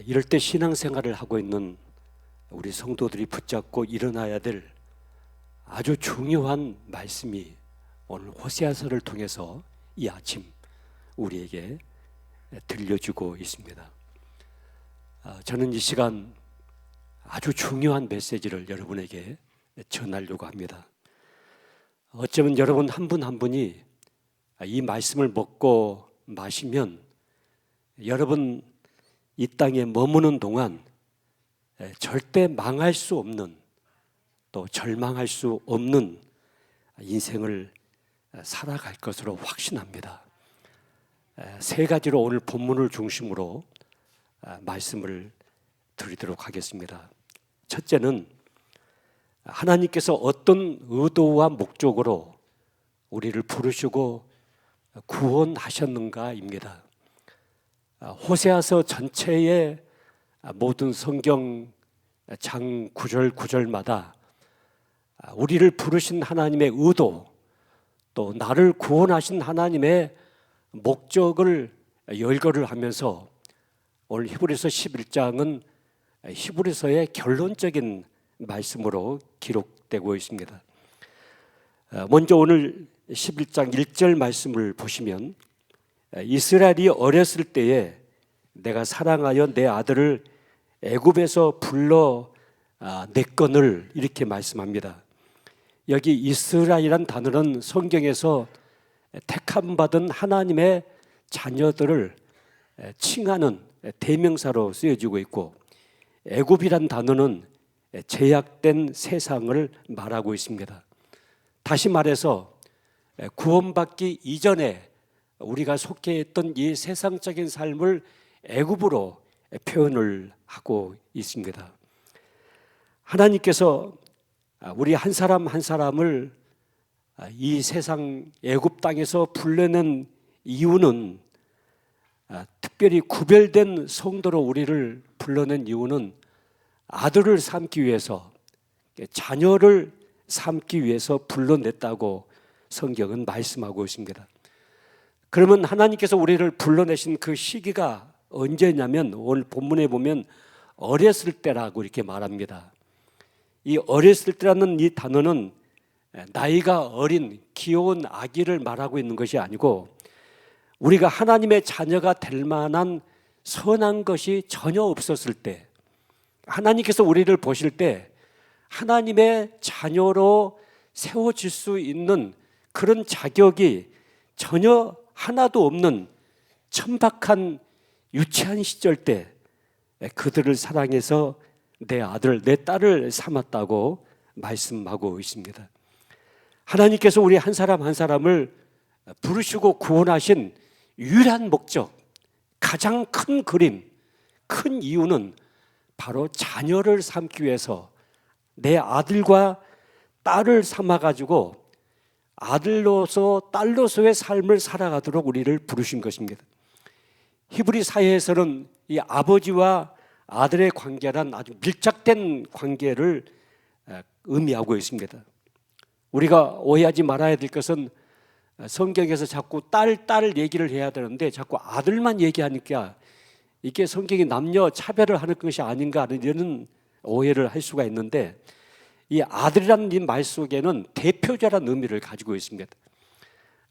이럴 때 신앙생활을 하고 있는 우리 성도들이 붙잡고 일어나야 될 아주 중요한 말씀이 오늘 호세아서를 통해서 이 아침 우리에게 들려주고 있습니다. 저는 이 시간 아주 중요한 메시지를 여러분에게 전하려고 합니다. 어쩌면 여러분 한 분 한 분이 이 말씀을 먹고 마시면 여러분 이 땅에 머무는 동안 절대 망할 수 없는, 또 절망할 수 없는 인생을 살아갈 것으로 확신합니다. 세 가지로 오늘 본문을 중심으로 말씀을 드리도록 하겠습니다. 첫째는 하나님께서 어떤 의도와 목적으로 우리를 부르시고 구원하셨는가입니다. 호세아서 전체의 모든 성경 장 구절 구절마다 우리를 부르신 하나님의 의도, 또 나를 구원하신 하나님의 목적을 열거를 하면서 오늘 히브리서 11장은 히브리서의 결론적인 말씀으로 기록되고 있습니다. 먼저 오늘 11장 1절 말씀을 보시면 이스라엘이 어렸을 때에 내가 사랑하여 내 아들을 애굽에서 불러 냈거늘, 이렇게 말씀합니다. 여기 이스라엘이란 단어는 성경에서 택함받은 하나님의 자녀들을 칭하는 대명사로 쓰여지고 있고, 애굽이란 단어는 제약된 세상을 말하고 있습니다. 다시 말해서 구원받기 이전에 우리가 속해 있던 이 세상적인 삶을 애굽으로 표현을 하고 있습니다. 하나님께서 우리 한 사람 한 사람을 이 세상 애굽 땅에서 불러낸 이유는, 특별히 구별된 성도로 우리를 불러낸 이유는 아들을 삼기 위해서, 자녀를 삼기 위해서 불러냈다고 성경은 말씀하고 있습니다. 그러면 하나님께서 우리를 불러내신 그 시기가 언제냐면 오늘 본문에 보면 어렸을 때라고 이렇게 말합니다. 이 어렸을 때라는 이 단어는 나이가 어린 귀여운 아기를 말하고 있는 것이 아니고, 우리가 하나님의 자녀가 될 만한 선한 것이 전혀 없었을 때, 하나님께서 우리를 보실 때 하나님의 자녀로 세워질 수 있는 그런 자격이 전혀 하나도 없는 천박한 유치한 시절 때 그들을 사랑해서 내 아들, 내 딸을 삼았다고 말씀하고 있습니다. 하나님께서 우리 한 사람 한 사람을 부르시고 구원하신 유일한 목적, 가장 큰 그림, 큰 이유는 바로 자녀를 삼기 위해서 내 아들과 딸을 삼아가지고 아들로서 딸로서의 삶을 살아가도록 우리를 부르신 것입니다. 히브리 사회에서는 이 아버지와 아들의 관계란 아주 밀착된 관계를 의미하고 있습니다. 우리가 오해하지 말아야 될 것은 성경에서 자꾸 딸 얘기를 해야 되는데 자꾸 아들만 얘기하니까 이게 성경이 남녀 차별을 하는 것이 아닌가 하는 이런 오해를 할 수가 있는데, 이 아들이라는 이 말 속에는 대표자라는 의미를 가지고 있습니다.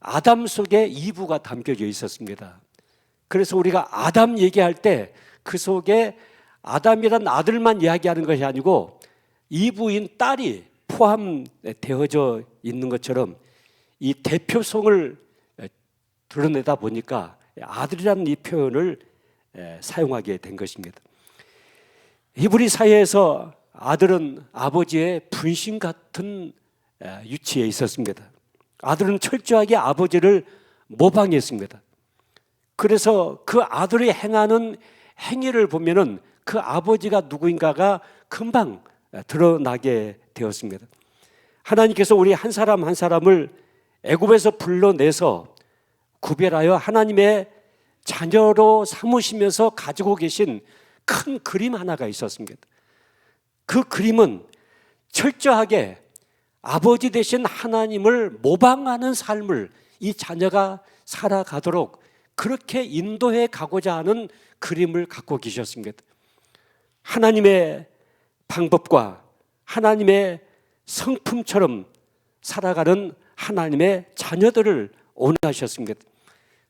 아담 속에 이브가 담겨져 있었습니다. 그래서 우리가 아담 얘기할 때 그 속에 아담이란 아들만 이야기하는 것이 아니고 이브인 딸이 포함되어져 있는 것처럼 이 대표성을 드러내다 보니까 아들이라는 이 표현을 사용하게 된 것입니다. 히브리 사회에서 아들은 아버지의 분신 같은 위치에 있었습니다. 아들은 철저하게 아버지를 모방했습니다. 그래서 그 아들이 행하는 행위를 보면은 그 아버지가 누구인가가 금방 드러나게 되었습니다. 하나님께서 우리 한 사람 한 사람을 애굽에서 불러내서 구별하여 하나님의 자녀로 삼으시면서 가지고 계신 큰 그림 하나가 있었습니다. 그 그림은 철저하게 아버지 되신 하나님을 모방하는 삶을 이 자녀가 살아가도록 그렇게 인도해 가고자 하는 그림을 갖고 계셨습니다. 하나님의 방법과 하나님의 성품처럼 살아가는 하나님의 자녀들을 원하셨습니다.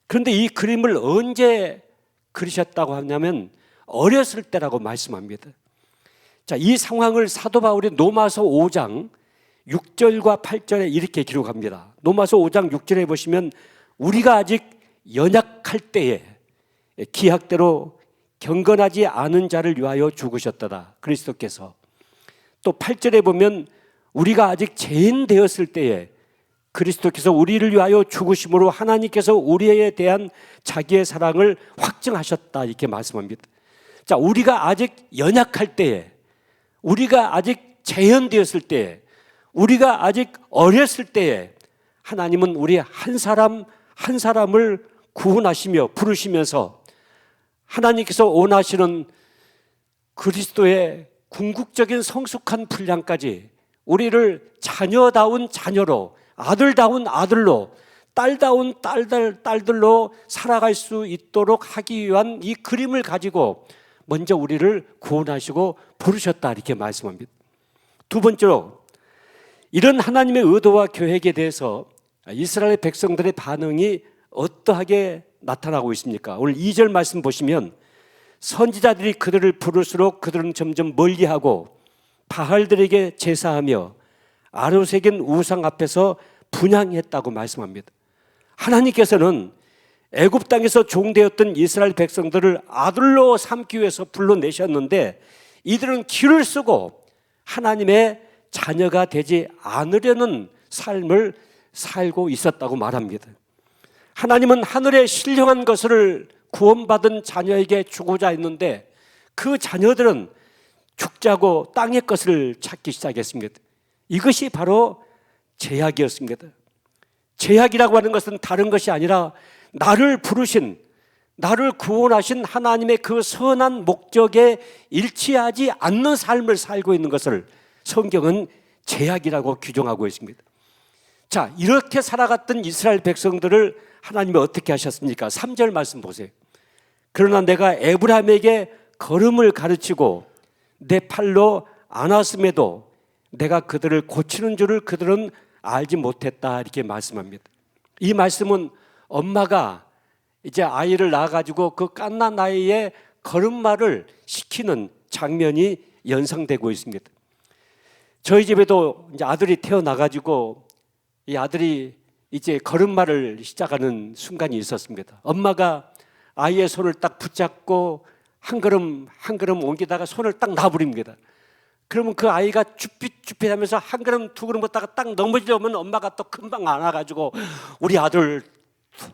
그런데 이 그림을 언제 그리셨다고 하냐면 어렸을 때라고 말씀합니다. 자, 이 상황을 사도 바울이 로마서 5장 6절과 8절에 이렇게 기록합니다. 로마서 5장 6절에 보시면 우리가 아직 연약할 때에 기약대로 경건하지 않은 자를 위하여 죽으셨다다, 그리스도께서. 또 8절에 보면 우리가 아직 죄인 되었을 때에 그리스도께서 우리를 위하여 죽으심으로 하나님께서 우리에 대한 자기의 사랑을 확증하셨다, 이렇게 말씀합니다. 자, 우리가 아직 연약할 때에, 우리가 아직 재현되었을 때에, 우리가 아직 어렸을 때에 하나님은 우리 한 사람 한 사람을 구원하시며 부르시면서 하나님께서 원하시는 그리스도의 궁극적인 성숙한 분량까지 우리를 자녀다운 자녀로, 아들다운 아들로, 딸다운 딸들로 살아갈 수 있도록 하기 위한 이 그림을 가지고 먼저 우리를 구원하시고 부르셨다, 이렇게 말씀합니다. 두 번째로, 이런 하나님의 의도와 계획에 대해서 이스라엘 백성들의 반응이 어떠하게 나타나고 있습니까? 오늘 2절 말씀 보시면 선지자들이 그들을 부를수록 그들은 점점 멀리하고 바알들에게 제사하며 아로새긴 우상 앞에서 분향했다고 말씀합니다. 하나님께서는 애굽 땅에서 종되었던 이스라엘 백성들을 아들로 삼기 위해서 불러내셨는데 이들은 길을 쓰고 하나님의 자녀가 되지 않으려는 삶을 살고 있었다고 말합니다. 하나님은 하늘의 신령한 것을 구원받은 자녀에게 주고자 했는데 그 자녀들은 죽자고 땅의 것을 찾기 시작했습니다. 이것이 바로 죄악이었습니다. 죄악이라고 하는 것은 다른 것이 아니라 나를 부르신, 나를 구원하신 하나님의 그 선한 목적에 일치하지 않는 삶을 살고 있는 것을 성경은 죄악이라고 규정하고 있습니다. 자, 이렇게 살아갔던 이스라엘 백성들을 하나님이 어떻게 하셨습니까? 3절 말씀 보세요. 그러나 내가 에브라임에게 걸음을 가르치고 내 팔로 안았음에도 내가 그들을 고치는 줄을 그들은 알지 못했다, 이렇게 말씀합니다. 이 말씀은 엄마가 이제 아이를 낳아가지고 그 갓난 나이에 걸음마를 시키는 장면이 연상되고 있습니다. 저희 집에도 이제 아들이 태어나가지고 이 아들이 이제 걸음마를 시작하는 순간이 있었습니다. 엄마가 아이의 손을 딱 붙잡고 한 걸음 한 걸음 옮기다가 손을 딱 놔버립니다. 그러면 그 아이가 쭈삣쭈삣 하면서 한 걸음 두 걸음 걷다가 딱 넘어지려면 엄마가 또 금방 안아가지고 우리 아들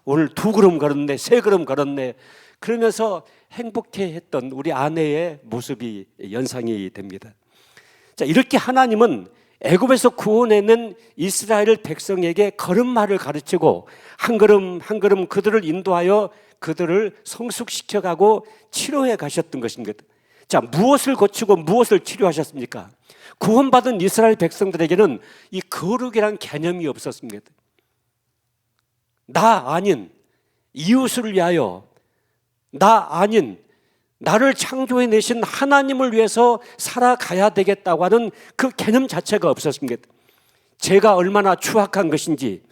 오늘 두 걸음 걸었네, 세 걸음 걸었네, 그러면서 행복해했던 우리 아내의 모습이 연상이 됩니다. 자, 이렇게 하나님은 애굽에서 구원해낸 이스라엘 백성에게 걸음마를 가르치고 한 걸음 한 걸음 그들을 인도하여 그들을 성숙시켜가고 치료해 가셨던 것입니다. 자, 무엇을 고치고 무엇을 치료하셨습니까? 구원받은 이스라엘 백성들에게는 이 거룩이란 개념이 없었습니다. 나 아닌 이웃을 위하여, 나 아닌 나를 창조해내신 하나님을 위해서 살아가야 되겠다고 하는 그 개념 자체가 없었습니다. 제가 얼마나 추악한 것인지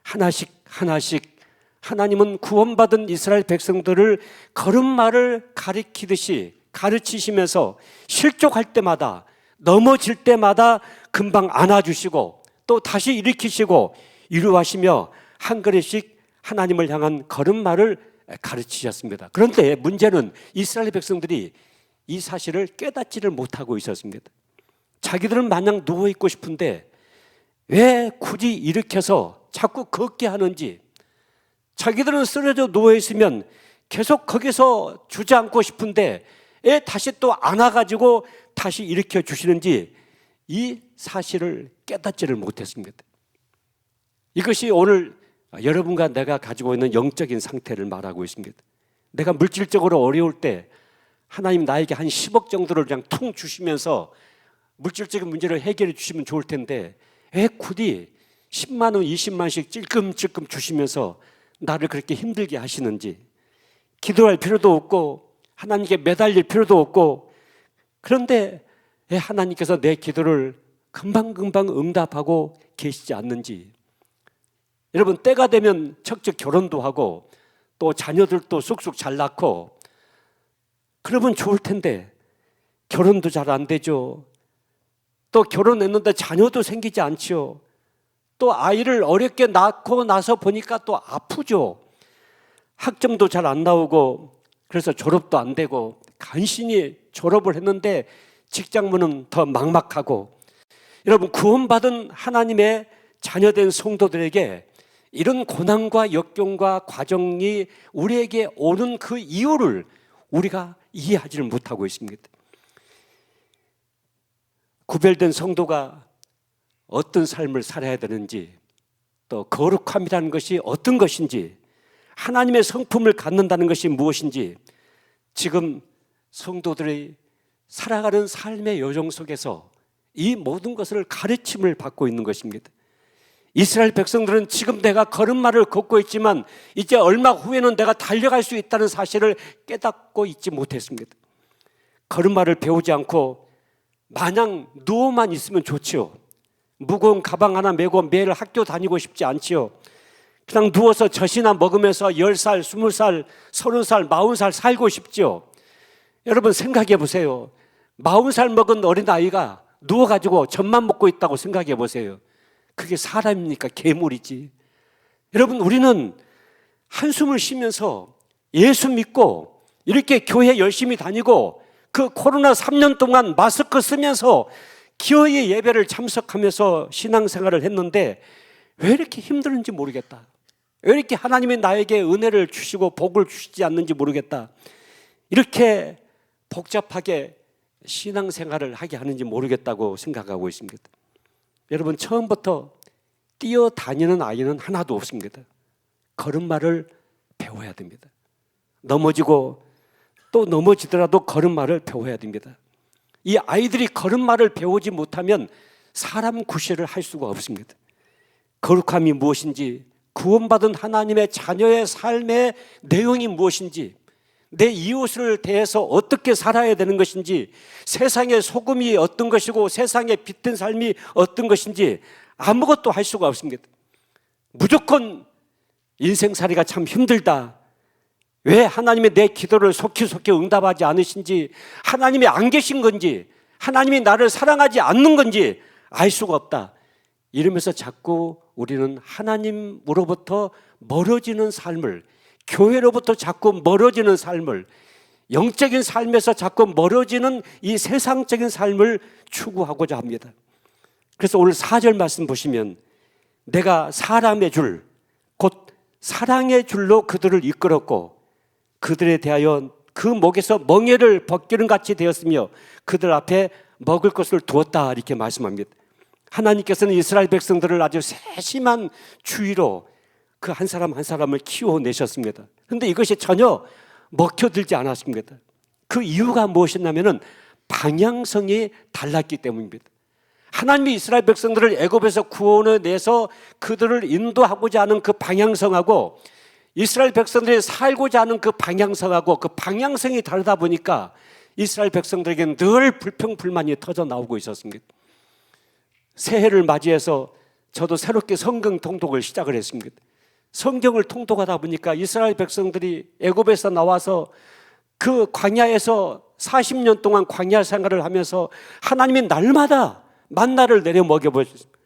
하나씩 하나씩 하나님은 구원받은 이스라엘 백성들을 걸음마를 가리키듯이 가르치시면서 실족할 때마다, 넘어질 때마다 금방 안아주시고 또 다시 일으키시고 이루하시며 한 걸음씩 하나님을 향한 걸음마를 가르치셨습니다. 그런데 문제는 이스라엘 백성들이 이 사실을 깨닫지를 못하고 있었습니다. 자기들은 마냥 누워있고 싶은데 왜 굳이 일으켜서 자꾸 걷게 하는지, 자기들은 쓰러져 누워있으면 계속 거기서 주저앉고 싶은데 왜 다시 또 안아가지고 다시 일으켜 주시는지 이 사실을 깨닫지를 못했습니다. 이것이 오늘 여러분과 내가 가지고 있는 영적인 상태를 말하고 있습니다. 내가 물질적으로 어려울 때 하나님 나에게 한 10억 정도를 그냥 퉁 주시면서 물질적인 문제를 해결해 주시면 좋을 텐데 왜 굳이 10만 원, 20만 원씩 찔끔찔끔 주시면서 나를 그렇게 힘들게 하시는지, 기도할 필요도 없고 하나님께 매달릴 필요도 없고 그런데 왜 하나님께서 내 기도를 금방금방 응답하고 계시지 않는지. 여러분, 때가 되면 척척 결혼도 하고 또 자녀들도 쑥쑥 잘 낳고 그러면 좋을 텐데 결혼도 잘 안 되죠. 또 결혼했는데 자녀도 생기지 않죠. 또 아이를 어렵게 낳고 나서 보니까 또 아프죠. 학점도 잘 안 나오고 그래서 졸업도 안 되고 간신히 졸업을 했는데 직장문은 더 막막하고. 여러분, 구원받은 하나님의 자녀된 성도들에게 이런 고난과 역경과 과정이 우리에게 오는 그 이유를 우리가 이해하지를 못하고 있습니다. 구별된 성도가 어떤 삶을 살아야 되는지, 또 거룩함이라는 것이 어떤 것인지, 하나님의 성품을 갖는다는 것이 무엇인지 지금 성도들이 살아가는 삶의 여정 속에서 이 모든 것을 가르침을 받고 있는 것입니다. 이스라엘 백성들은 지금 내가 걸음마를 걷고 있지만 이제 얼마 후에는 내가 달려갈 수 있다는 사실을 깨닫고 있지 못했습니다. 걸음마를 배우지 않고 마냥 누워만 있으면 좋지요. 무거운 가방 하나 메고 매일 학교 다니고 싶지 않지요. 그냥 누워서 젖이나 먹으면서 10살, 20살, 30살, 40살 살고 싶지요. 여러분, 생각해 보세요. 40살 먹은 어린아이가 누워가지고 젖만 먹고 있다고 생각해 보세요. 그게 사람입니까? 괴물이지. 여러분, 우리는 한숨을 쉬면서 예수 믿고 이렇게 교회 열심히 다니고 그 코로나 3년 동안 마스크 쓰면서 기어이 예배를 참석하면서 신앙생활을 했는데 왜 이렇게 힘드는지 모르겠다. 왜 이렇게 하나님이 나에게 은혜를 주시고 복을 주시지 않는지 모르겠다. 이렇게 복잡하게 신앙생활을 하게 하는지 모르겠다고 생각하고 있습니다. 여러분, 처음부터 뛰어다니는 아이는 하나도 없습니다. 걸음마를 배워야 됩니다. 넘어지고 또 넘어지더라도 걸음마를 배워야 됩니다. 이 아이들이 걸음마를 배우지 못하면 사람 구실을 할 수가 없습니다. 거룩함이 무엇인지, 구원받은 하나님의 자녀의 삶의 내용이 무엇인지, 내 이웃을 대해서 어떻게 살아야 되는 것인지, 세상의 소금이 어떤 것이고 세상의 빛된 삶이 어떤 것인지 아무것도 할 수가 없습니다. 무조건 인생살이가 참 힘들다. 왜 하나님이 내 기도를 속히 응답하지 않으신지, 하나님이 안 계신 건지, 하나님이 나를 사랑하지 않는 건지 알 수가 없다. 이러면서 자꾸 우리는 하나님으로부터 멀어지는 삶을, 교회로부터 자꾸 멀어지는 삶을, 영적인 삶에서 자꾸 멀어지는 이 세상적인 삶을 추구하고자 합니다. 그래서 오늘 4절 말씀 보시면 내가 사람의 줄, 곧 사랑의 줄로 그들을 이끌었고 그들에 대하여 그 목에서 멍에를 벗기는 같이 되었으며 그들 앞에 먹을 것을 두었다, 이렇게 말씀합니다. 하나님께서는 이스라엘 백성들을 아주 세심한 주의로 그 한 사람 한 사람을 키워내셨습니다. 그런데 이것이 전혀 먹혀들지 않았습니다. 그 이유가 무엇이냐면 방향성이 달랐기 때문입니다. 하나님이 이스라엘 백성들을 애굽에서 구원해내서 그들을 인도하고자 하는 그 방향성하고 이스라엘 백성들이 살고자 하는 그 방향성하고 그 방향성이 다르다 보니까 이스라엘 백성들에게는 늘 불평불만이 터져 나오고 있었습니다. 새해를 맞이해서 저도 새롭게 성경 통독을 시작을 했습니다. 성경을 통독하다 보니까 이스라엘 백성들이 애굽에서 나와서 그 광야에서 40년 동안 광야 생활을 하면서 하나님이 날마다 만나를 내려 먹여보셨습니다.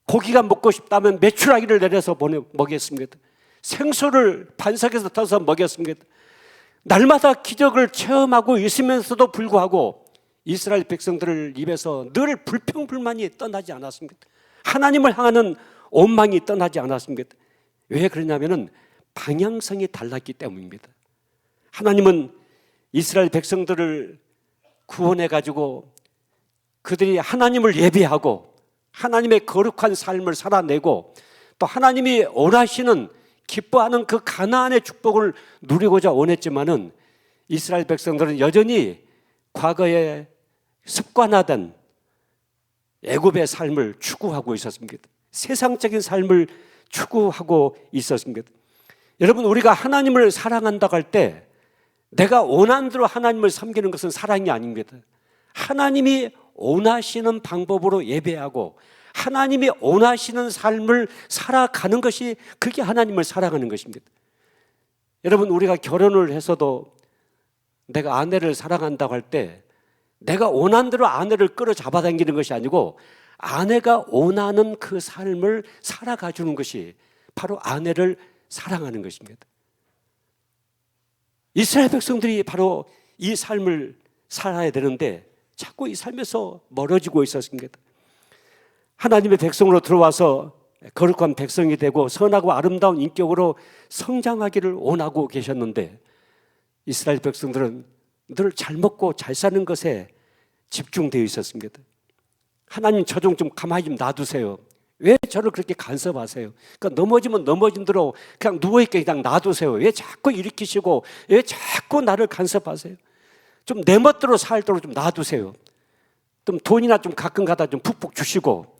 고기가 먹고 싶다면 메추라기를 내려서 먹였습니다. 생수를 반석에서 터서 먹였습니다. 날마다 기적을 체험하고 있으면서도 불구하고 이스라엘 백성들을 입에서 늘 불평불만이 떠나지 않았습니다. 하나님을 향하는 원망이 떠나지 않았습니다. 왜 그러냐면 방향성이 달랐기 때문입니다. 하나님은 이스라엘 백성들을 구원해가지고 그들이 하나님을 예배하고 하나님의 거룩한 삶을 살아내고 또 하나님이 원하시는 기뻐하는 그 가나안의 축복을 누리고자 원했지만은 이스라엘 백성들은 여전히 과거에 습관화된 애굽의 삶을 추구하고 있었습니다. 세상적인 삶을 추구하고 있었습니다. 여러분, 우리가 하나님을 사랑한다고 할 때 내가 원하는 대로 하나님을 섬기는 것은 사랑이 아닙니다. 하나님이 원하시는 방법으로 예배하고 하나님이 원하시는 삶을 살아가는 것이, 그게 하나님을 사랑하는 것입니다. 여러분, 우리가 결혼을 해서도 내가 아내를 사랑한다고 할 때 내가 원하는 대로 아내를 끌어잡아 당기는 것이 아니고 아내가 원하는 그 삶을 살아가 주는 것이 바로 아내를 사랑하는 것입니다. 이스라엘 백성들이 바로 이 삶을 살아야 되는데 자꾸 이 삶에서 멀어지고 있었습니다. 하나님의 백성으로 들어와서 거룩한 백성이 되고 선하고 아름다운 인격으로 성장하기를 원하고 계셨는데 이스라엘 백성들은 늘 잘 먹고 잘 사는 것에 집중되어 있었습니다. 하나님, 저 좀 가만히 좀 놔두세요. 왜 저를 그렇게 간섭하세요? 그러니까 넘어지면 넘어진 대로 그냥 누워있게 그냥 놔두세요. 왜 자꾸 일으키시고 왜 자꾸 나를 간섭하세요? 좀 내 멋대로 살도록 좀 놔두세요. 좀 돈이나 좀 가끔 가다 좀 푹푹 주시고,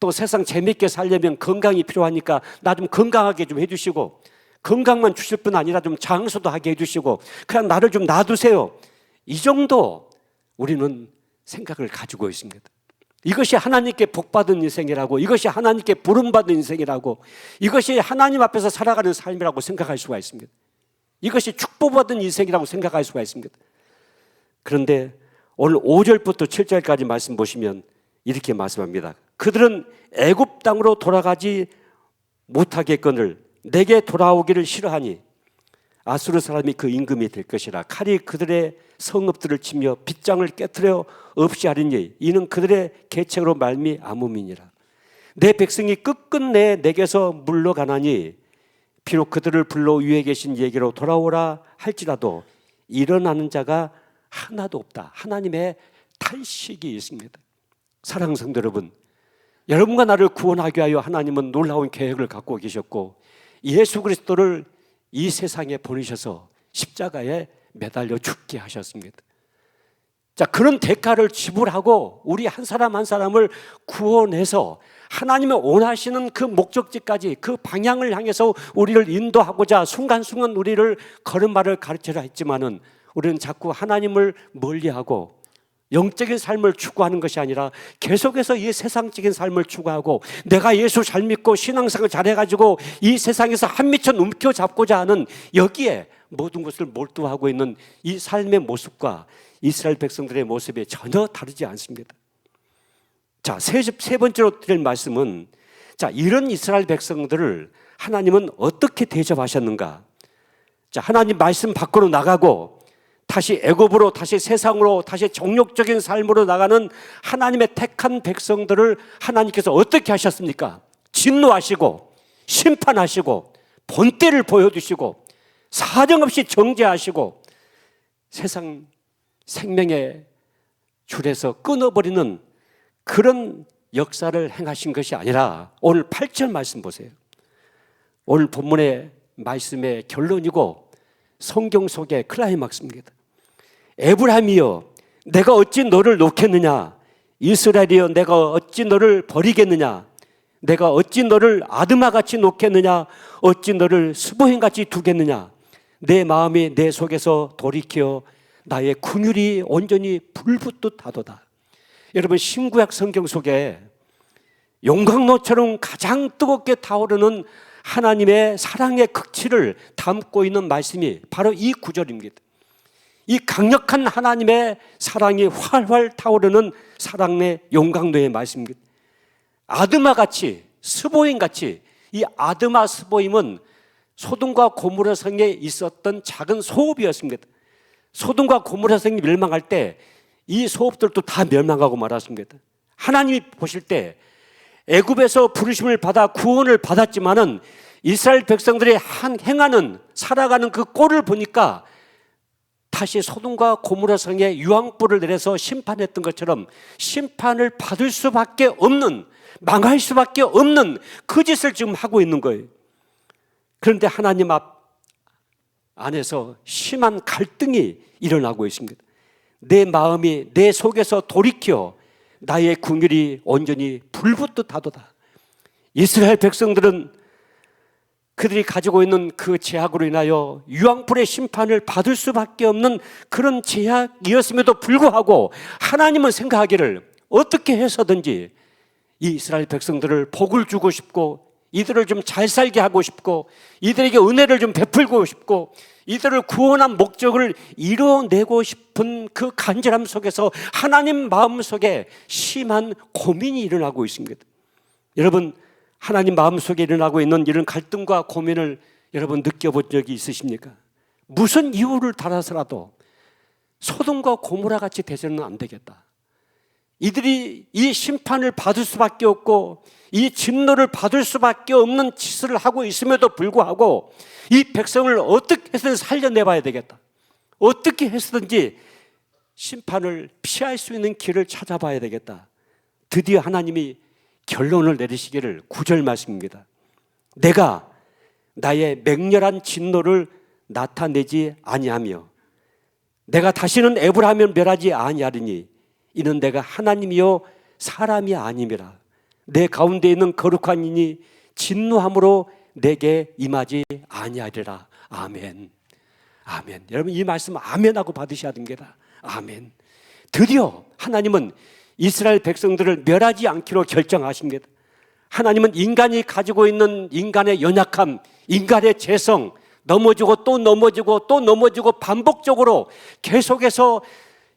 또 세상 재밌게 살려면 건강이 필요하니까 나 좀 건강하게 좀 해주시고, 건강만 주실 뿐 아니라 좀 장수도 하게 해주시고, 그냥 나를 좀 놔두세요. 이 정도 우리는 생각을 가지고 있습니다. 이것이 하나님께 복받은 인생이라고, 이것이 하나님께 부름받은 인생이라고, 이것이 하나님 앞에서 살아가는 삶이라고 생각할 수가 있습니다. 이것이 축복받은 인생이라고 생각할 수가 있습니다. 그런데 오늘 5절부터 7절까지 말씀 보시면 이렇게 말씀합니다. 그들은 애굽 땅으로 돌아가지 못하겠거늘 내게 돌아오기를 싫어하니 아수르 사람이 그 임금이 될 것이라. 칼이 그들의 성읍들을 치며 빗장을 깨트려 없이 하리니 이는 그들의 계책으로 말미암음이니라. 내 백성이 끝끝내 내게서 물러가나니 비록 그들을 불러 위에 계신 얘기로 돌아오라 할지라도 일어나는 자가 하나도 없다. 하나님의 탄식이 있습니다. 사랑하는 성도 여러분, 여러분과 나를 구원하기 위하여 하나님은 놀라운 계획을 갖고 계셨고 예수 그리스도를 이 세상에 보내셔서 십자가에 매달려 죽게 하셨습니다. 자, 그런 대가를 지불하고 우리 한 사람 한 사람을 구원해서 하나님의 원하시는 그 목적지까지, 그 방향을 향해서 우리를 인도하고자 순간순간 우리를 걸음마를 가르치려 했지만은 우리는 자꾸 하나님을 멀리하고 영적인 삶을 추구하는 것이 아니라 계속해서 이 세상적인 삶을 추구하고 내가 예수 잘 믿고 신앙생활 잘해가지고 이 세상에서 한 미천 움켜잡고자 하는, 여기에 모든 것을 몰두하고 있는 이 삶의 모습과 이스라엘 백성들의 모습이 전혀 다르지 않습니다. 자, 세 번째로 드릴 말씀은, 자, 이런 이스라엘 백성들을 하나님은 어떻게 대접하셨는가? 자, 하나님 말씀 밖으로 나가고 다시 애굽으로, 다시 세상으로, 다시 정욕적인 삶으로 나가는 하나님의 택한 백성들을 하나님께서 어떻게 하셨습니까? 진노하시고 심판하시고 본때를 보여주시고 사정없이 정죄하시고 세상 생명의 줄에서 끊어버리는 그런 역사를 행하신 것이 아니라 오늘 8절 말씀 보세요. 오늘 본문의 말씀의 결론이고 성경 속의 클라이막스입니다. 에브라임이여 내가 어찌 너를 놓겠느냐, 이스라엘이여 내가 어찌 너를 버리겠느냐, 내가 어찌 너를 아드마같이 놓겠느냐, 어찌 너를 스보행같이 두겠느냐. 내 마음이 내 속에서 돌이켜 나의 긍휼이 온전히 불붙듯 하도다. 여러분, 신구약 성경 속에 용광로처럼 가장 뜨겁게 타오르는 하나님의 사랑의 극치를 담고 있는 말씀이 바로 이 구절입니다. 이 강력한 하나님의 사랑이 활활 타오르는 사랑의 용광로의 말씀입니다. 아드마같이, 스보임같이, 이 아드마 스보임은 소돔과 고모라 성에 있었던 작은 소읍이었습니다. 소돔과 고모라 성이 멸망할 때 이 소읍들도 다 멸망하고 말았습니다. 하나님이 보실 때 애굽에서 부르심을 받아 구원을 받았지만은 이스라엘 백성들이 행하는, 살아가는 그 꼴을 보니까 다시 소돔과 고모라 성에 유황불을 내려서 심판했던 것처럼 심판을 받을 수밖에 없는, 망할 수밖에 없는 그 짓을 지금 하고 있는 거예요. 그런데 하나님 안에서 심한 갈등이 일어나고 있습니다. 내 마음이 내 속에서 돌이켜 나의 긍휼이 온전히 불붙듯 하도다. 이스라엘 백성들은 그들이 가지고 있는 그 죄악으로 인하여 유황불의 심판을 받을 수밖에 없는 그런 죄악이었음에도 불구하고 하나님은 생각하기를 어떻게 해서든지 이 이스라엘 백성들을 복을 주고 싶고 이들을 좀 잘 살게 하고 싶고 이들에게 은혜를 좀 베풀고 싶고 이들을 구원한 목적을 이뤄내고 싶은 그 간절함 속에서 하나님 마음속에 심한 고민이 일어나고 있습니다. 여러분, 하나님 마음속에 일어나고 있는 이런 갈등과 고민을 여러분 느껴본 적이 있으십니까? 무슨 이유를 달아서라도 소돔과 고모라 같이 되서는 안 되겠다. 이들이 이 심판을 받을 수밖에 없고 이 진노를 받을 수밖에 없는 짓을 하고 있음에도 불구하고 이 백성을 어떻게 해서든 살려내봐야 되겠다. 어떻게 해서든지 심판을 피할 수 있는 길을 찾아봐야 되겠다. 드디어 하나님이 결론을 내리시기를 9절 말씀입니다. 내가 나의 맹렬한 진노를 나타내지 아니하며 내가 다시는 에브라임을 멸하지 아니하리니 이는 내가 하나님이요 사람이 아님이라. 내 가운데 있는 거룩한 이니 진노함으로 내게 임하지 아니하리라. 아멘. 아멘. 여러분, 이 말씀 아멘하고 받으셔야 됩니다. 아멘. 드디어 하나님은 이스라엘 백성들을 멸하지 않기로 결정하십니다. 하나님은 인간이 가지고 있는 인간의 연약함, 인간의 죄성, 넘어지고 또 넘어지고 또 넘어지고 반복적으로 계속해서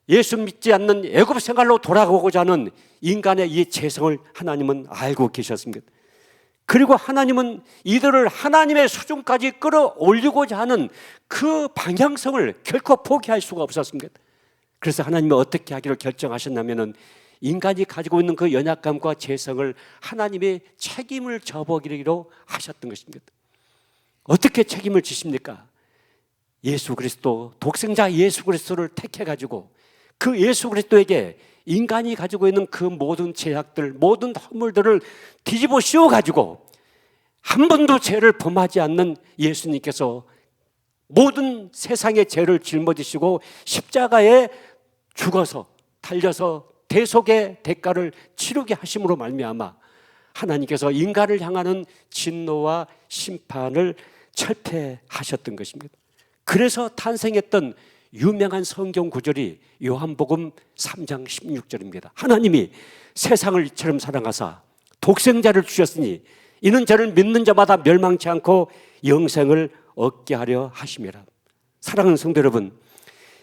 예수 믿지 않는 애굽 생활로 돌아가고자 하는 인간의 이 죄성을 하나님은 알고 계셨습니다. 그리고 하나님은 이들을 하나님의 수준까지 끌어올리고자 하는 그 방향성을 결코 포기할 수가 없었습니다. 그래서 하나님은 어떻게 하기로 결정하셨냐면은 인간이 가지고 있는 그 연약감과 죄성을 하나님의 책임을 져버리기로 하셨던 것입니다. 어떻게 책임을 지십니까? 예수 그리스도, 독생자 예수 그리스도를 택해가지고 그 예수 그리스도에게 인간이 가지고 있는 그 모든 죄악들, 모든 허물들을 뒤집어 씌워가지고 한 번도 죄를 범하지 않는 예수님께서 모든 세상의 죄를 짊어지시고 십자가에 죽어서 달려서 대속의 대가를 치르게 하심으로 말미암아 하나님께서 인간을 향하는 진노와 심판을 철폐하셨던 것입니다. 그래서 탄생했던 유명한 성경 구절이 요한복음 3장 16절입니다. 하나님이 세상을 이처럼 사랑하사 독생자를 주셨으니 이는 저를 믿는 자마다 멸망치 않고 영생을 얻게 하려 하심이라. 사랑하는 성도 여러분,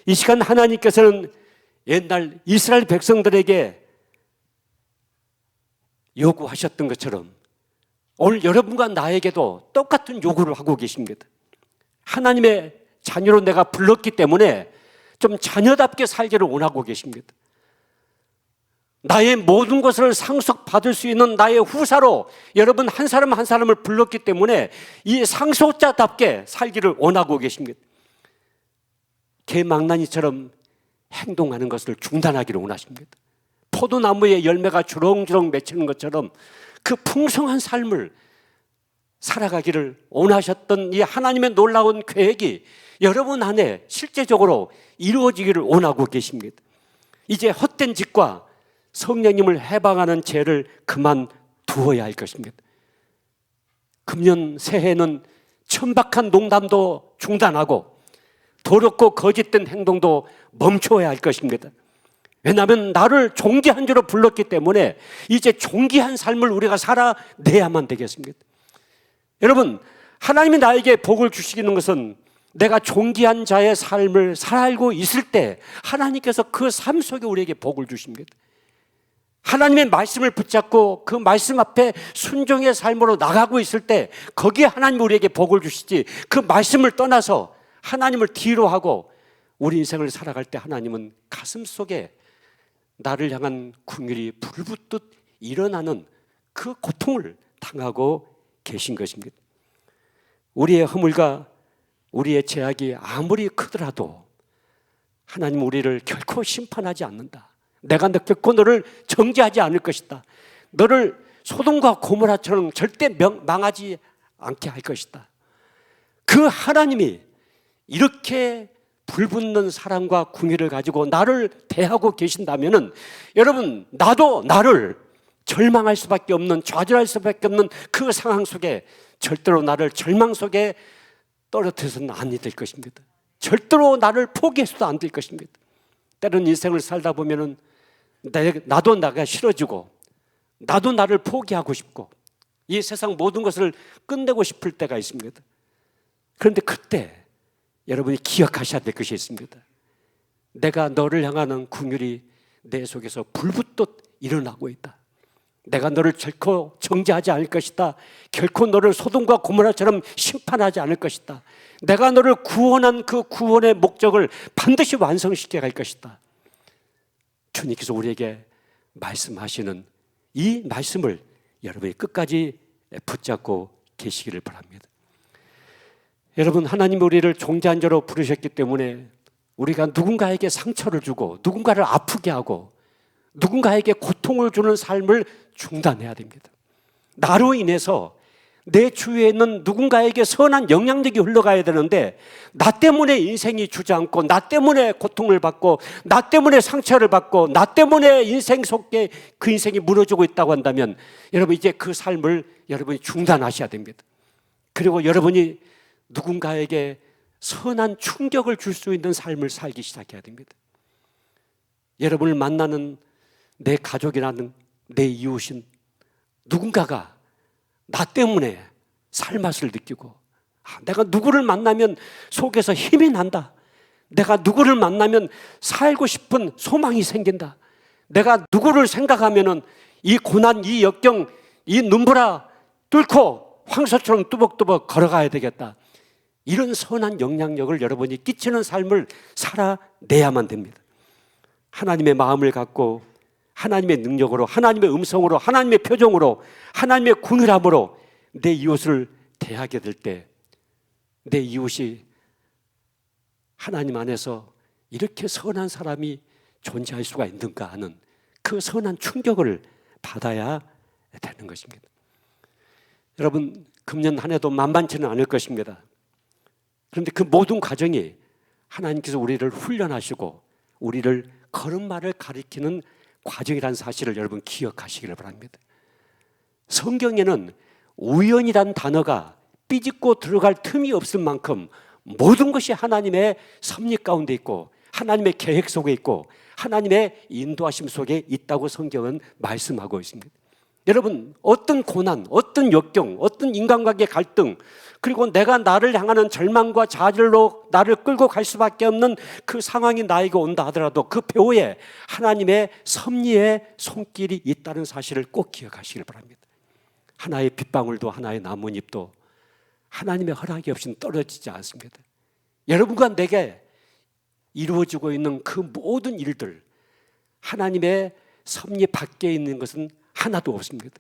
이 시간 하나님께서는 옛날 이스라엘 백성들에게 요구하셨던 것처럼 오늘 여러분과 나에게도 똑같은 요구를 하고 계십니다. 하나님의 자녀로 내가 불렀기 때문에 좀 자녀답게 살기를 원하고 계십니다. 나의 모든 것을 상속받을 수 있는 나의 후사로 여러분 한 사람 한 사람을 불렀기 때문에 이 상속자답게 살기를 원하고 계십니다. 개망나니처럼 행동하는 것을 중단하기를 원하십니다. 포도나무에 열매가 주렁주렁 맺히는 것처럼 그 풍성한 삶을 살아가기를 원하셨던 이 하나님의 놀라운 계획이 여러분 안에 실제적으로 이루어지기를 원하고 계십니다. 이제 헛된 짓과 성령님을 해방하는 죄를 그만두어야 할 것입니다. 금년 새해는 천박한 농담도 중단하고 더럽고 거짓된 행동도 멈춰야 할 것입니다. 왜냐하면 나를 존귀한 자로 불렀기 때문에 이제 존귀한 삶을 우리가 살아내야만 되겠습니다. 여러분, 하나님이 나에게 복을 주시는 것은 내가 존귀한 자의 삶을 살고 있을 때 하나님께서 그 삶 속에 우리에게 복을 주십니다. 하나님의 말씀을 붙잡고 그 말씀 앞에 순종의 삶으로 나가고 있을 때 거기에 하나님이 우리에게 복을 주시지, 그 말씀을 떠나서 하나님을 뒤로 하고 우리 인생을 살아갈 때 하나님은 가슴 속에 나를 향한 궁율이 불붙듯 일어나는 그 고통을 당하고 계신 것입니다. 우리의 허물과 우리의 죄악이 아무리 크더라도 하나님은 우리를 결코 심판하지 않는다. 내가 결코 너를 정죄하지 않을 것이다. 너를 소돔과 고모라처럼 절대 망하지 않게 할 것이다. 그 하나님이 이렇게 불붙는 사랑과 궁유를 가지고 나를 대하고 계신다면은 여러분, 나도 나를 절망할 수밖에 없는, 좌절할 수밖에 없는 그 상황 속에 절대로 나를 절망 속에 떨어뜨려서는 안 될 것입니다. 절대로 나를 포기해서도 안 될 것입니다. 때로는 인생을 살다 보면은 나도 나가 싫어지고 나도 나를 포기하고 싶고 이 세상 모든 것을 끝내고 싶을 때가 있습니다. 그런데 그때 여러분이 기억하셔야 될 것이 있습니다. 내가 너를 향하는 긍휼이 내 속에서 불붙듯 일어나고 있다. 내가 너를 결코 정죄하지 않을 것이다. 결코 너를 소돔과 고모라처럼 심판하지 않을 것이다. 내가 너를 구원한 그 구원의 목적을 반드시 완성시켜 갈 것이다. 주님께서 우리에게 말씀하시는 이 말씀을 여러분이 끝까지 붙잡고 계시기를 바랍니다. 여러분, 하나님 우리를 존재한 자로 부르셨기 때문에 우리가 누군가에게 상처를 주고 누군가를 아프게 하고 누군가에게 고통을 주는 삶을 중단해야 됩니다. 나로 인해서 내 주위에 있는 누군가에게 선한 영향력이 흘러가야 되는데 나 때문에 인생이 주저앉고 나 때문에 고통을 받고 나 때문에 상처를 받고 나 때문에 인생 속에 그 인생이 무너지고 있다고 한다면 여러분 이제 그 삶을 여러분이 중단하셔야 됩니다. 그리고 여러분이 누군가에게 선한 충격을 줄 수 있는 삶을 살기 시작해야 됩니다. 여러분을 만나는 내 가족이라는 내 이웃인 누군가가 나 때문에 살맛을 느끼고 내가 누구를 만나면 속에서 힘이 난다. 내가 누구를 만나면 살고 싶은 소망이 생긴다. 내가 누구를 생각하면 이 고난, 이 역경, 이 눈보라 뚫고 황소처럼 뚜벅뚜벅 걸어가야 되겠다. 이런 선한 영향력을 여러분이 끼치는 삶을 살아내야만 됩니다. 하나님의 마음을 갖고 하나님의 능력으로 하나님의 음성으로 하나님의 표정으로 하나님의 긍휼함으로 내 이웃을 대하게 될 때 내 이웃이 하나님 안에서 이렇게 선한 사람이 존재할 수가 있는가 하는 그 선한 충격을 받아야 되는 것입니다. 여러분, 금년 한 해도 만만치는 않을 것입니다. 그런데 그 모든 과정이 하나님께서 우리를 훈련하시고 우리를 걸음마를 가리키는 과정이라는 사실을 여러분 기억하시기를 바랍니다. 성경에는 우연이란 단어가 삐집고 들어갈 틈이 없을 만큼 모든 것이 하나님의 섭리 가운데 있고 하나님의 계획 속에 있고 하나님의 인도하심 속에 있다고 성경은 말씀하고 있습니다. 여러분, 어떤 고난, 어떤 역경, 어떤 인간관계 갈등, 그리고 내가 나를 향하는 절망과 좌절로 나를 끌고 갈 수밖에 없는 그 상황이 나에게 온다 하더라도 그 배후에 하나님의 섭리의 손길이 있다는 사실을 꼭 기억하시길 바랍니다. 하나의 빗방울도 하나의 나뭇잎도 하나님의 허락이 없이는 떨어지지 않습니다. 여러분과 내게 이루어지고 있는 그 모든 일들, 하나님의 섭리 밖에 있는 것은 하나도 없습니다.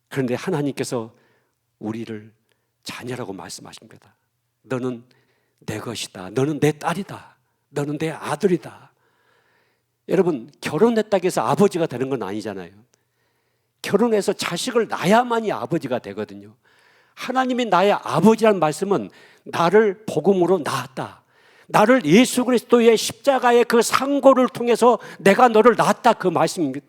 그런데 하나님께서 우리를 자녀라고 말씀하십니다. 너는 내 것이다. 너는 내 딸이다. 너는 내 아들이다. 여러분, 결혼했다고 해서 아버지가 되는 건 아니잖아요. 결혼해서 자식을 낳아야만이 아버지가 되거든요. 하나님이 나의 아버지라는 말씀은 나를 복음으로 낳았다. 나를 예수 그리스도의 십자가의 그 상고를 통해서 내가 너를 낳았다, 그 말씀입니다.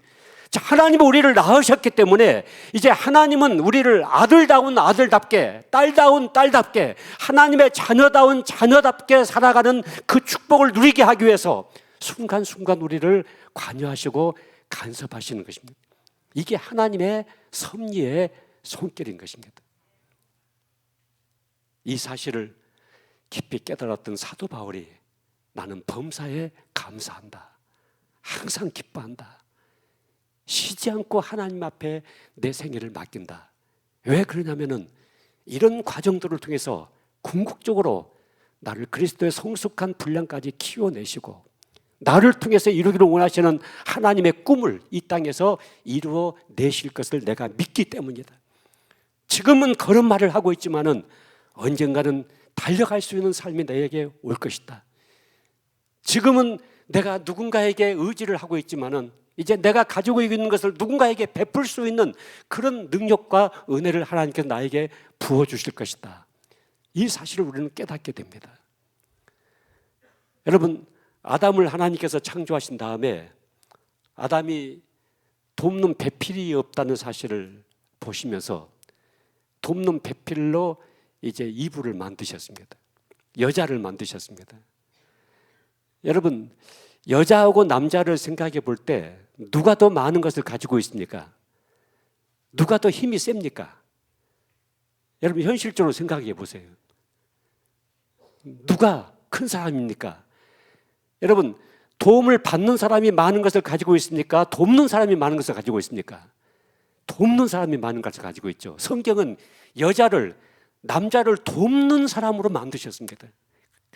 자, 하나님은 우리를 낳으셨기 때문에 이제 하나님은 우리를 아들다운 아들답게, 딸다운 딸답게, 하나님의 자녀다운 자녀답게 살아가는 그 축복을 누리게 하기 위해서 순간순간 우리를 관여하시고 간섭하시는 것입니다. 이게 하나님의 섭리의 손길인 것입니다. 이 사실을 깊이 깨달았던 사도 바울이 나는 범사에 감사한다. 항상 기뻐한다. 쉬지 않고 하나님 앞에 내 생애를 맡긴다. 왜 그러냐면은 이런 과정들을 통해서 궁극적으로 나를 그리스도의 성숙한 분량까지 키워내시고 나를 통해서 이루기를 원하시는 하나님의 꿈을 이 땅에서 이루어내실 것을 내가 믿기 때문이다. 지금은 걸음마를 하고 있지만은 언젠가는 달려갈 수 있는 삶이 내게 올 것이다. 지금은 내가 누군가에게 의지를 하고 있지만은 이제 내가 가지고 있는 것을 누군가에게 베풀 수 있는 그런 능력과 은혜를 하나님께서 나에게 부어주실 것이다. 이 사실을 우리는 깨닫게 됩니다. 여러분, 아담을 하나님께서 창조하신 다음에 아담이 돕는 배필이 없다는 사실을 보시면서 돕는 배필로 이제 이브를 만드셨습니다. 여자를 만드셨습니다. 여러분, 여자하고 남자를 생각해 볼 때 누가 더 많은 것을 가지고 있습니까? 누가 더 힘이 셉니까? 여러분, 현실적으로 생각해 보세요. 누가 큰 사람입니까? 여러분, 도움을 받는 사람이 많은 것을 가지고 있습니까? 돕는 사람이 많은 것을 가지고 있습니까? 돕는 사람이 많은 것을 가지고 있죠. 성경은 여자를, 남자를 돕는 사람으로 만드셨습니다.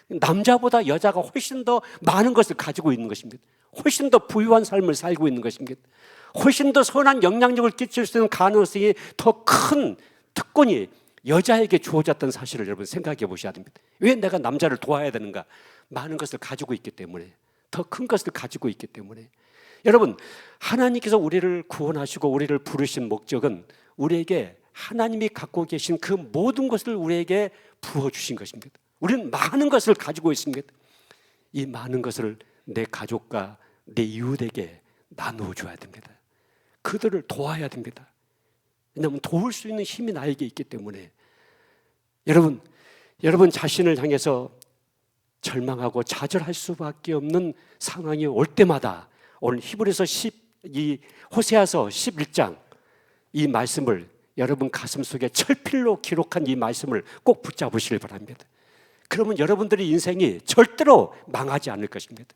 남자보다 여자가 훨씬 더 많은 것을 가지고 있는 것입니다. 훨씬 더 부유한 삶을 살고 있는 것입니다. 훨씬 더 선한 영향력을 끼칠 수 있는 가능성이 더 큰 특권이 여자에게 주어졌던 사실을 여러분 생각해 보셔야 됩니다. 왜 내가 남자를 도와야 되는가? 많은 것을 가지고 있기 때문에, 더 큰 것을 가지고 있기 때문에. 여러분, 하나님께서 우리를 구원하시고 우리를 부르신 목적은 우리에게 하나님이 갖고 계신 그 모든 것을 우리에게 부어주신 것입니다. 우리는 많은 것을 가지고 있습니다. 이 많은 것을 내 가족과 내 이웃에게 나누어 줘야 됩니다. 그들을 도와야 됩니다. 왜냐하면 도울 수 있는 힘이 나에게 있기 때문에. 여러분 자신을 향해서 절망하고 좌절할 수밖에 없는 상황이 올 때마다 오늘 히브리서 이 호세아서 11장 이 말씀을 여러분 가슴 속에 철필로 기록한 이 말씀을 꼭 붙잡으시길 바랍니다. 그러면 여러분들의 인생이 절대로 망하지 않을 것입니다.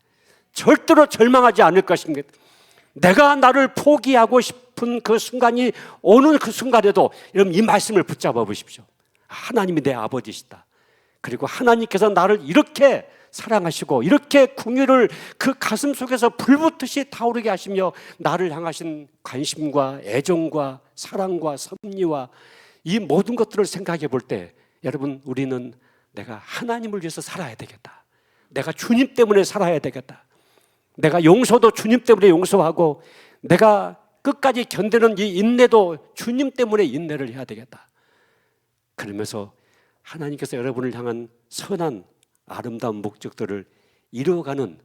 절대로 절망하지 않을 것입니다. 내가 나를 포기하고 싶은 그 순간이 오는 그 순간에도 여러분 이 말씀을 붙잡아 보십시오. 하나님이 내 아버지시다. 그리고 하나님께서 나를 이렇게 사랑하시고 이렇게 긍휼을 그 가슴 속에서 불붙듯이 타오르게 하시며 나를 향하신 관심과 애정과 사랑과 섭리와 이 모든 것들을 생각해 볼 때 여러분 우리는 내가 하나님을 위해서 살아야 되겠다. 내가 주님 때문에 살아야 되겠다. 내가 용서도 주님 때문에 용서하고 내가 끝까지 견디는 이 인내도 주님 때문에 인내를 해야 되겠다. 그러면서 하나님께서 여러분을 향한 선한 아름다운 목적들을 이루어가는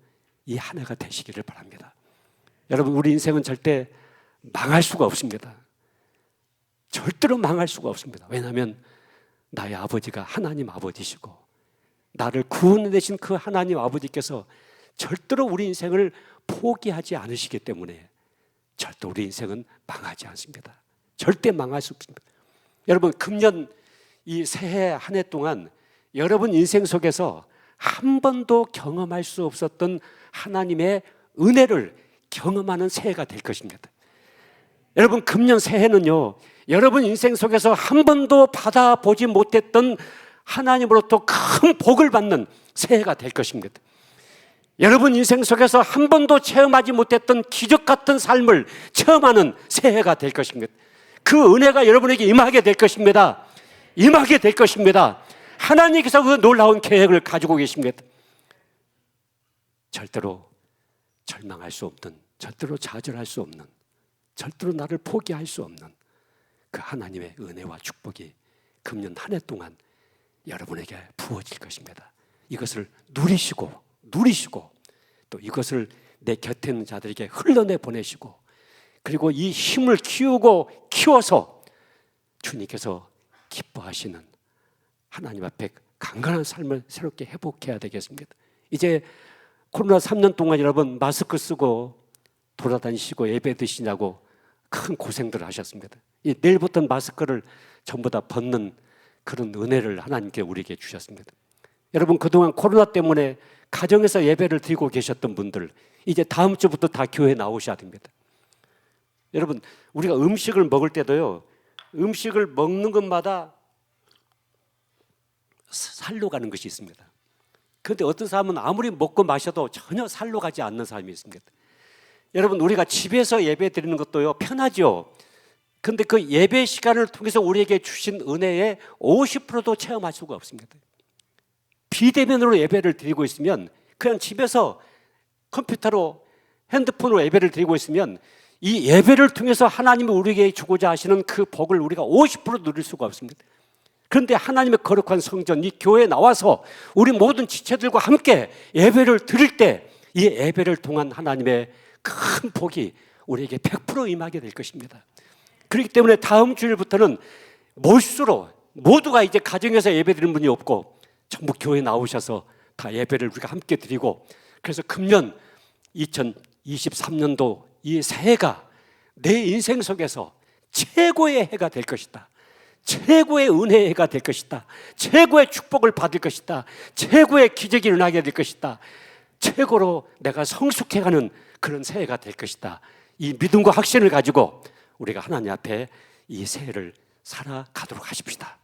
이 한 해가 되시기를 바랍니다. 여러분 우리 인생은 절대 망할 수가 없습니다. 절대로 망할 수가 없습니다. 왜냐하면 나의 아버지가 하나님 아버지시고 나를 구원해 내신 그 하나님 아버지께서 절대로 우리 인생을 포기하지 않으시기 때문에 절대 우리 인생은 망하지 않습니다. 절대 망할 수 없습니다. 여러분 금년 이 새해 한 해 동안 여러분 인생 속에서 한 번도 경험할 수 없었던 하나님의 은혜를 경험하는 새해가 될 것입니다. 여러분 금년 새해는요 여러분 인생 속에서 한 번도 받아보지 못했던 하나님으로부터 큰 복을 받는 새해가 될 것입니다. 여러분 인생 속에서 한 번도 체험하지 못했던 기적 같은 삶을 체험하는 새해가 될 것입니다. 그 은혜가 여러분에게 임하게 될 것입니다. 임하게 될 것입니다. 하나님께서 그 놀라운 계획을 가지고 계십니다. 절대로 절망할 수 없는, 절대로 좌절할 수 없는, 절대로 나를 포기할 수 없는 그 하나님의 은혜와 축복이 금년 한 해 동안 여러분에게 부어질 것입니다. 이것을 누리시고 또 이것을 내 곁에 있는 자들에게 흘러내 보내시고 그리고 이 힘을 키워서 주님께서 기뻐하시는 하나님 앞에 강건한 삶을 새롭게 회복해야 되겠습니다. 이제 코로나 3년 동안 여러분 마스크 쓰고 돌아다니시고 예배 드시냐고 큰 고생들을 하셨습니다. 내일부터는 마스크를 전부 다 벗는 그런 은혜를 하나님께 우리에게 주셨습니다. 여러분 그동안 코로나 때문에 가정에서 예배를 드리고 계셨던 분들 이제 다음 주부터 다 교회에 나오셔야 됩니다. 여러분 우리가 음식을 먹을 때도요 음식을 먹는 것마다 살로 가는 것이 있습니다. 그런데 어떤 사람은 아무리 먹고 마셔도 전혀 살로 가지 않는 사람이 있습니다. 여러분 우리가 집에서 예배 드리는 것도요 편하죠. 그런데 그 예배 시간을 통해서 우리에게 주신 은혜의 50%도 체험할 수가 없습니다. 비대면으로 예배를 드리고 있으면 그냥 집에서 컴퓨터로 핸드폰으로 예배를 드리고 있으면 이 예배를 통해서 하나님이 우리에게 주고자 하시는 그 복을 우리가 50% 누릴 수가 없습니다. 그런데 하나님의 거룩한 성전 이 교회에 나와서 우리 모든 지체들과 함께 예배를 드릴 때 이 예배를 통한 하나님의 큰 복이 우리에게 100% 임하게 될 것입니다. 그렇기 때문에 다음 주일부터는 몰수로 모두가 이제 가정에서 예배드리는 분이 없고 전부 교회 나오셔서 다 예배를 우리가 함께 드리고, 그래서 금년 2023년도 이 새해가 내 인생 속에서 최고의 해가 될 것이다. 최고의 은혜의 해가 될 것이다. 최고의 축복을 받을 것이다. 최고의 기적이 일어나게 될 것이다. 최고로 내가 성숙해가는 그런 새해가 될 것이다. 이 믿음과 확신을 가지고 우리가 하나님 앞에 이 새해를 살아가도록 하십시다.